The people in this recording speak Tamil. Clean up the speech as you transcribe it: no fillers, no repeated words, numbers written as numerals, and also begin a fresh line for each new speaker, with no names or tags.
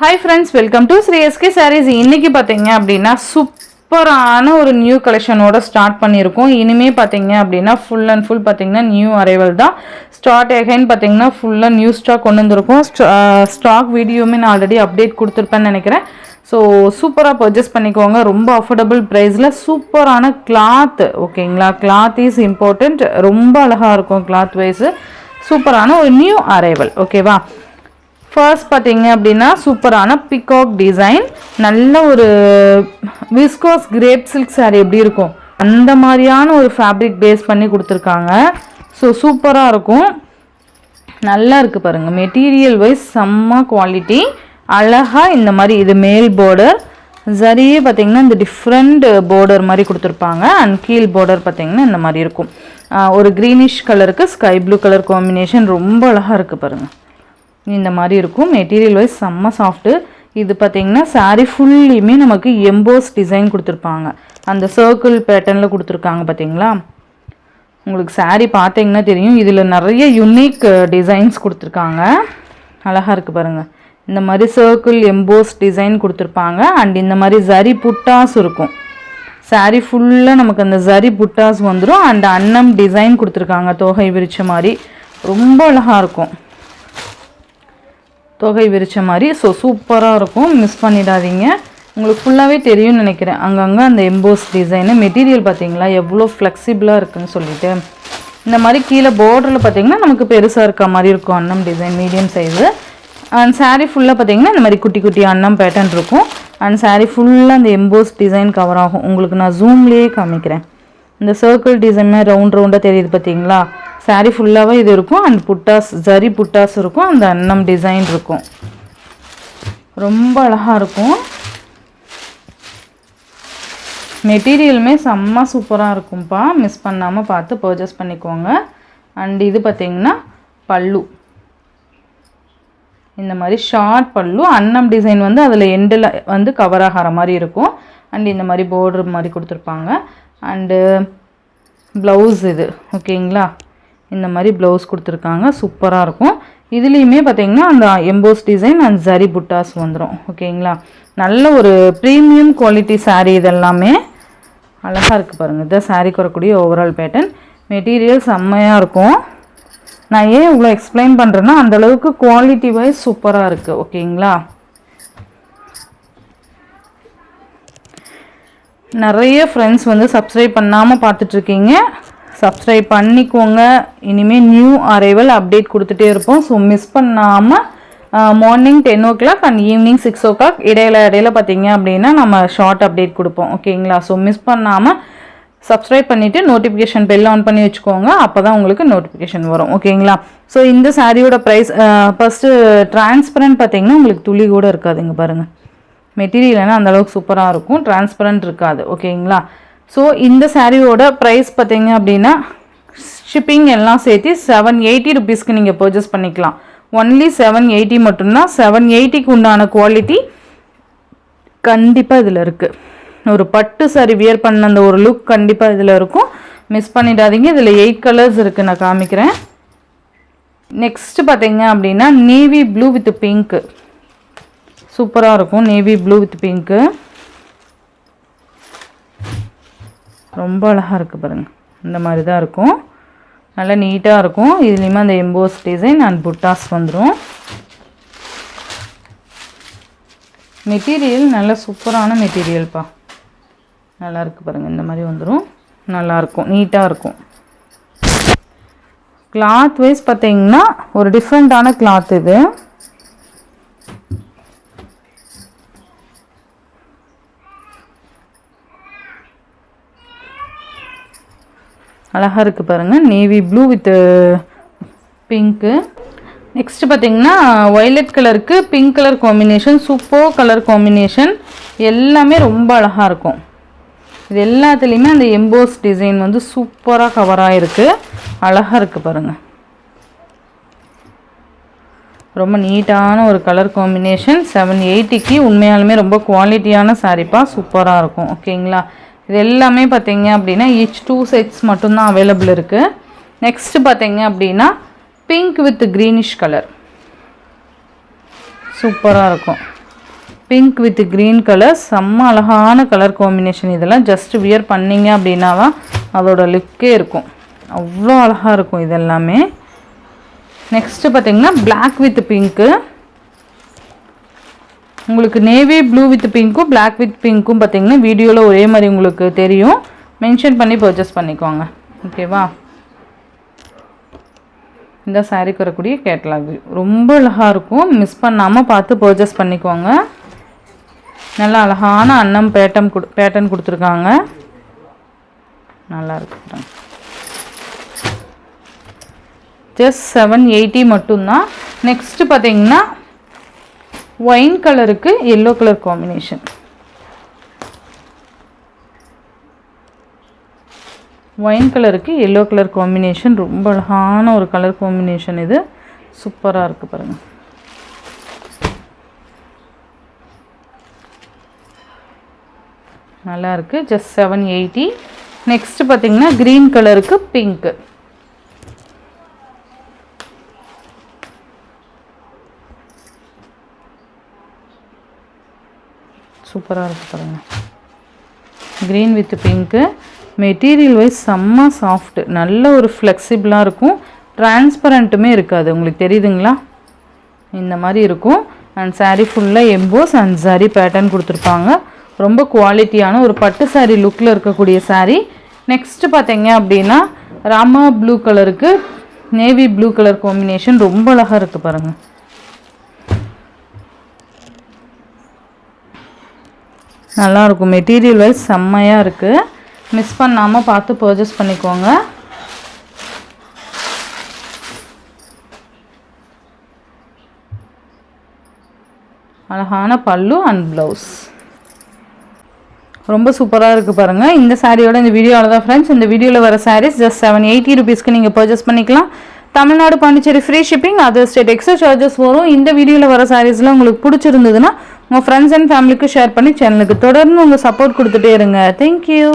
Hi friends, welcome to Sri SK Sarees. இன்னைக்கு பாத்தீங்க அப்படினா சூப்பரான ஒரு நியூ கலெக்ஷனோட ஸ்டார்ட் பண்ணிருக்கோம். இனிமே பாத்தீங்க அப்படினா full and full பாத்தீங்கன்னா நியூ அரைவல் தான். ஸ்டார்ட் அகைன் பாத்தீங்கன்னா ஃபுல்லா நியூ ஸ்டாக் கொண்டு வந்திருக்கோம். ஸ்டாக் வீடியோமே நான் ஆல்ரெடி அப்டேட் கொடுத்திருப்பேன்னு நினைக்கிறேன். ஸோ சூப்பராக பர்ச்சேஸ் பண்ணிக்கோங்க. ரொம்ப அஃபோர்டபுள் ப்ரைஸில் சூப்பரான கிளாத். ஓகேங்களா, கிளாத் இஸ் இம்பார்ட்டண்ட். ரொம்ப அழகாக இருக்கும் கிளாத் வைஸு. சூப்பரான ஒரு நியூ அரைவல். ஓகேவா, ஃபர்ஸ்ட் பார்த்தீங்க அப்படின்னா சூப்பரான பிகாக் டிசைன். நல்ல ஒரு விஸ்கோஸ் கிரேப் சில்க் சாரீ எப்படி இருக்கும் அந்த மாதிரியான ஒரு ஃபேப்ரிக் பேஸ் பண்ணி கொடுத்துருக்காங்க. ஸோ சூப்பராக இருக்கும், நல்லா இருக்குது பாருங்கள். மெட்டீரியல் வைஸ் செம்ம குவாலிட்டி. அழகாக இந்த மாதிரி இது மேல் பார்டர் சரியே பார்த்தீங்கன்னா இந்த டிஃப்ரெண்ட் பார்டர் மாதிரி கொடுத்துருப்பாங்க. அண்ட் கீழ் பார்டர் பார்த்தீங்கன்னா இந்த மாதிரி இருக்கும். ஒரு க்ரீனிஷ் கலருக்கு ஸ்கை ப்ளூ கலர் காம்பினேஷன் ரொம்ப அழகாக இருக்குது பாருங்கள். இந்த மாதிரி இருக்கும். மெட்டீரியல் வைஸ் செம்ம சாஃப்ட்டு. இது பார்த்தீங்கன்னா சாரீ ஃபுல்லியுமே நமக்கு எம்போஸ் டிசைன் கொடுத்துருப்பாங்க. அந்த சர்க்கிள் பேட்டர்னில் கொடுத்துருக்காங்க பார்த்தீங்களா. உங்களுக்கு சாரீ பார்த்தீங்கன்னா தெரியும், இதில் நிறைய யூனிக் டிசைன்ஸ் கொடுத்துருக்காங்க. அழகாக இருக்குது பாருங்கள். இந்த மாதிரி சர்க்கிள் எம்போஸ் டிசைன் கொடுத்துருப்பாங்க. அண்ட் இந்த மாதிரி ஜரி புட்டாஸ் இருக்கும். சாரீ ஃபுல்லாக நமக்கு அந்த ஜரி புட்டாஸ் வந்துடும். அண்ட் அன்னம் டிசைன் கொடுத்துருக்காங்க, தொகை விரிச்ச மாதிரி. ரொம்ப அழகாக இருக்கும், தொகை விரிச்ச மாதிரி. ஸோ சூப்பராக இருக்கும், மிஸ் பண்ணிடாதீங்க. உங்களுக்கு ஃபுல்லாகவே தெரியும்னு நினைக்கிறேன். அங்கங்கே அந்த எம்போஸ் டிசைனு. மெட்டீரியல் பார்த்தீங்களா எவ்வளோ ஃப்ளெக்சிபிளாக இருக்குதுன்னு சொல்லிட்டு. இந்த மாதிரி கீழே பார்டரில் பார்த்தீங்கன்னா நமக்கு பெருசாக இருக்க மாதிரி இருக்கும் அன்னம் design, medium size. And sari ஃபுல்லாக பார்த்தீங்கன்னா இந்த மாதிரி குட்டி குட்டி அன்னம் பேட்டர்ன் இருக்கும். அண்ட் சாரீ ஃபுல்லாக அந்த எம்போஸ் டிசைன் கவர் ஆகும். உங்களுக்கு நான் ஜூம்லேயே காமிக்கிறேன். இந்த சர்க்கிள் டிசைன் ரவுண்டாக தெரியுது பார்த்தீங்களா. சாரீ ஃபுல்லாகவே இது இருக்கும். அண்ட் புட்டாஸ், ஜரி புட்டாஸ் இருக்கும். அந்த அன்னம் டிசைன் இருக்கும். ரொம்ப அழகாக இருக்கும். மெட்டீரியலுமே செம்ம சூப்பராக இருக்கும்ப்பா. மிஸ் பண்ணாமல் பார்த்து பர்ச்சேஸ் பண்ணிக்கோங்க. அண்ட் இது பார்த்திங்கன்னா பல்லு, இந்த மாதிரி ஷார்ட் பல்லு. அன்னம் டிசைன் வந்து அதில் எண்டில் வந்து கவர் ஆகிற மாதிரி இருக்கும். அண்ட் இந்த மாதிரி பார்டர் மாதிரி கொடுத்துருப்பாங்க. அண்டு ப்ளவுஸ் இது ஓகேங்களா, இந்த மாதிரி ப்ளவுஸ் கொடுத்துருக்காங்க. சூப்பராக இருக்கும். இதுலேயுமே பார்த்தீங்கன்னா அந்த எம்போஸ் டிசைன் அண்ட் ஜரி புட்டாஸ் வந்துடும். ஓகேங்களா, நல்ல ஒரு ப்ரீமியம் குவாலிட்டி சாரீ. இதெல்லாமே அழகாக இருக்குது பாருங்கள். இதான் சாரீக்கு வரக்கூடிய ஓவரால் பேட்டர்ன். மெட்டீரியல் செம்மையாக இருக்கும். நான் ஏன் இவ்வளோ எக்ஸ்பிளைன் பண்ணுறேன்னா அந்தளவுக்கு குவாலிட்டி வைஸ் சூப்பராக இருக்குது. ஓகேங்களா, நிறைய ஃப்ரெண்ட்ஸ் வந்து சப்ஸ்கிரைப் பண்ணாமல் பார்த்துட்ருக்கீங்க. சப்ஸ்கிரைப் பண்ணிக்கோங்க. இனிமேல் நியூ அரைவல் அப்டேட் கொடுத்துட்டே இருப்போம். ஸோ மிஸ் பண்ணாமல் morning 10 o'clock and evening 6 o'clock இடையில பார்த்தீங்க அப்படின்னா நம்ம ஷார்ட் அப்டேட் கொடுப்போம். ஓகேங்களா, ஸோ மிஸ் பண்ணாமல் சப்ஸ்கிரைப் பண்ணிவிட்டு நோட்டிஃபிகேஷன் பெல் ஆன் பண்ணி வச்சுக்கோங்க. அப்போ தான் உங்களுக்கு நோட்டிஃபிகேஷன் வரும். ஓகேங்களா, ஸோ இந்த சாரியோட ப்ரைஸ் ஃபஸ்ட்டு டிரான்ஸ்பரண்ட் பார்த்தீங்கன்னா உங்களுக்கு துளி கூட இருக்காதுங்க பாருங்கள். மெட்டீரியல்னா அந்தளவுக்கு சூப்பராக இருக்கும், டிரான்ஸ்பரண்ட் இருக்காது. ஓகேங்களா, ஸோ இந்த சாரியோட ப்ரைஸ் பார்த்தீங்க அப்படின்னா ஷிப்பிங் எல்லாம் சேர்த்து 780 rupeesக்கு நீங்கள் பர்ச்சேஸ் பண்ணிக்கலாம். ஒன்லி 780 மட்டும்தான். 780க்கு உண்டான குவாலிட்டி கண்டிப்பாக இதில் இருக்குது. ஒரு பட்டு சாரி வியர் பண்ண அந்த ஒரு லுக் கண்டிப்பாக இதில் இருக்கும். மிஸ் பண்ணிடாதீங்க. இதில் 8 கலர்ஸ் இருக்குது, நான் காமிக்கிறேன். நெக்ஸ்ட்டு பார்த்தீங்க அப்படின்னா நேவி ப்ளூ வித் பிங்க்கு. சூப்பராக இருக்கும். நேவி ப்ளூ வித் பிங்க்கு ரொம்ப அழகாக இருக்குது பாருங்கள். இந்த மாதிரி தான் இருக்கும், நல்லா நீட்டாக இருக்கும். இதுலேயுமே அந்த எம்போஸ் டிசைன் அண்ட் புட்டாஸ் வந்துடும். மெட்டீரியல் நல்ல சூப்பரான மெட்டீரியல்ப்பா, நல்லா இருக்குது பாருங்கள். இந்த மாதிரி வந்துடும், நல்லாயிருக்கும், நீட்டாக இருக்கும். கிளாத் வைஸ் பார்த்தீங்கன்னா ஒரு டிஃப்ரெண்ட்டான கிளாத். இது அழகாக இருக்குது பாருங்கள். Navy blue with pink. Next பார்த்தீங்கன்னா வயலட் கலருக்கு pink colour combination, super colour combination. எல்லாமே ரொம்ப அழகாக இருக்கும். இது எல்லாத்துலேயுமே அந்த எம்போஸ் டிசைன் வந்து சூப்பராக கவராக இருக்குது. அழகாக இருக்குது பாருங்கள். ரொம்ப நீட்டான ஒரு கலர் காம்பினேஷன். 780க்கு உண்மையாலுமே ரொம்ப குவாலிட்டியான சாரீப்பா, சூப்பராக இருக்கும். ஓகேங்களா, இது எல்லாமே பார்த்தீங்க அப்படின்னா ஈச் 2 sets மட்டும்தான் அவைலபிள் இருக்குது. நெக்ஸ்ட்டு பார்த்தீங்க அப்படின்னா பிங்க் வித் க்ரீனிஷ் கலர். சூப்பராக இருக்கும். பிங்க் வித் க்ரீன் கலர், செம்ம அழகான கலர் காம்பினேஷன். இதெல்லாம் ஜஸ்ட் வியர் பண்ணிங்க அப்படின்னாவா அதோட லுக்கே இருக்கும், அவ்வளோ அழகாக இருக்கும் இதெல்லாமே. நெக்ஸ்ட்டு பார்த்திங்கன்னா பிளாக் வித் பிங்க்கு, உங்களுக்கு நேவி ப்ளூ வித் பிங்க்கும் பிளாக் வித் பிங்க்கும் பார்த்திங்கன்னா வீடியோவில் ஒரே மாதிரி உங்களுக்கு தெரியும். மென்ஷன் பண்ணி பர்ச்சேஸ் பண்ணிக்கோங்க, ஓகேவா. இந்த சாரீக்கு வரக்கூடிய கேட்லாக் ரொம்ப அழகாக இருக்கும், மிஸ் பண்ணாமல் பார்த்து பர்ச்சேஸ் பண்ணிக்கோங்க. நல்லா அழகான அன்னம் பேட்டர்ன் கொடுத்துருக்காங்க, நல்லா இருக்கு. ஜஸ்ட் 780 மட்டும்தான். நெக்ஸ்ட்டு பார்த்தீங்கன்னா ஒயின் கலருக்கு எல்லோ கலர் காம்பினேஷன். ஒயின் கலருக்கு எல்லோ கலர் காம்பினேஷன் ரொம்ப அழகான ஒரு கலர் காம்பினேஷன். இது சூப்பராக இருக்குது பாருங்கள். நல்லா இருக்குது. ஜஸ்ட் 780. நெக்ஸ்ட்டு பார்த்திங்கன்னா க்ரீன் கலருக்கு பிங்க்கு, சூப்பராக இருக்குது பாருங்கள். Green with pink. Material wise செம்ம சாஃப்ட், நல்ல ஒரு ஃப்ளெக்சிபிளாக இருக்கும், டிரான்ஸ்பரண்ட்டுமே இருக்காது. உங்களுக்கு தெரியுதுங்களா, இந்த மாதிரி இருக்கும். அண்ட் சாரீ ஃபுல்லாக எம்போஸ் அண்ட் சாரீ பேட்டர்ன் கொடுத்துருப்பாங்க. ரொம்ப குவாலிட்டியான ஒரு பட்டு சாரீ லுக்கில் இருக்கக்கூடிய சாரீ. நெக்ஸ்ட்டு பார்த்தீங்க அப்படின்னா ராமா ப்ளூ கலருக்கு நேவி ப்ளூ கலர் காம்பினேஷன் ரொம்ப அழகாக இருக்குது பாருங்கள். நல்லாயிருக்கும், மெட்டீரியல் வைஸ் செம்மையாக இருக்குது, மிஸ் பண்ணாமல் பார்த்து பர்ச்சேஸ் பண்ணிக்கோங்க. அழகான பல்லு அண்ட் ப்ளவுஸ் ரொம்ப சூப்பராக இருக்குது பாருங்கள். இந்த சாரியோட இந்த வீடியோவில் தான் ஃப்ரெண்ட்ஸ். இந்த வீடியோவில் வர சாரீஸ் ஜஸ்ட் 780 ருபீஸ்க்கு நீங்கள் பர்ச்சேஸ் பண்ணிக்கலாம். Tamil Nadu Pondicherry free shipping, other state extra charges வரும். இந்த வீடியோவில் வர சாரீஸ்லாம் உங்களுக்கு பிடிச்சிருந்ததுன்னா உங்கள் ஃப்ரெண்ட்ஸ் அண்ட் ஃபேமிலிக்கு ஷேர் பண்ணி சேனலுக்கு தொடர்ந்து உங்கள் சப்போர்ட் கொடுத்துட்டே இருங்க. தேங்க்யூ.